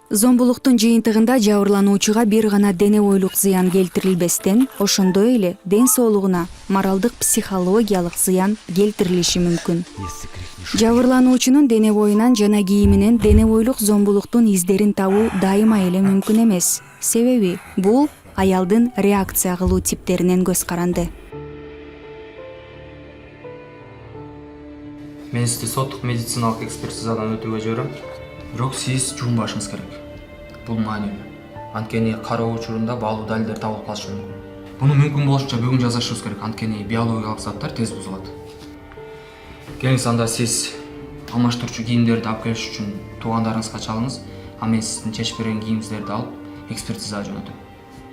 Зомбулуктун жыйынтыгында жабырлануучуга бир гана дене бойлук зыян келтирилбестен, ошондой эле ден соолугуна моралдык психологиялык зыян келтирилиши мүмкүн. Жабырлануучунун дене боюнан жана кийиминен дене бойлук зомбулуктун издерин табуу дайыма эле мүмкүн эмес. Себеби бул аялдын реакция кылуу типтеринен көз каранды. Мен сизди соттук медициналык экспертизадан өтүүгө жиберем. Бирок сиз жуунбашыңыз керек. Бул маанилүү. Анткени кароо учурунда баалуу далилдер табылып калышы мүмкүн. Буну мүмкүн болушунча бүгүн жасашыбыз керек. Анткени биологиялык заттар тез бузулат. Келиңиз, анда сиз алмаштырчу кийимдерди алып келиш үчүн туугандарыңызга чалыңыз. А мен сиздин чечип берген кийимиңиздерди алып экспертизага жөнөтөм.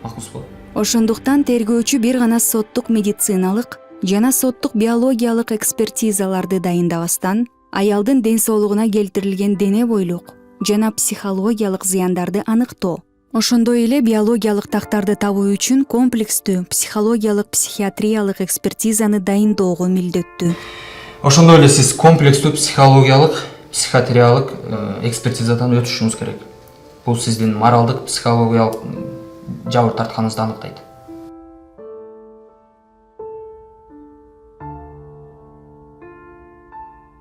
Макулсузбу? Ошондуктан тергөөчү бир гана соттук медициналык жана соттук биологиялык экспертизаларды дайындабастан аялдын ден соолугуна келтирилген дене бойлук жана психологиялык зыяндарды аныктоо, ошондой эле биологиялык тактарды табуу үчүн комплекстүү психологиялык психиатриялык экспертизаны дайындоого милдеттүү. Ошондой эле сиз комплекстүү психологиялык психиатриялык экспертизадан өтүшүңүз керек. Бул сиздин моралдык психологиялык жабыр тартканыңызды аныктайт.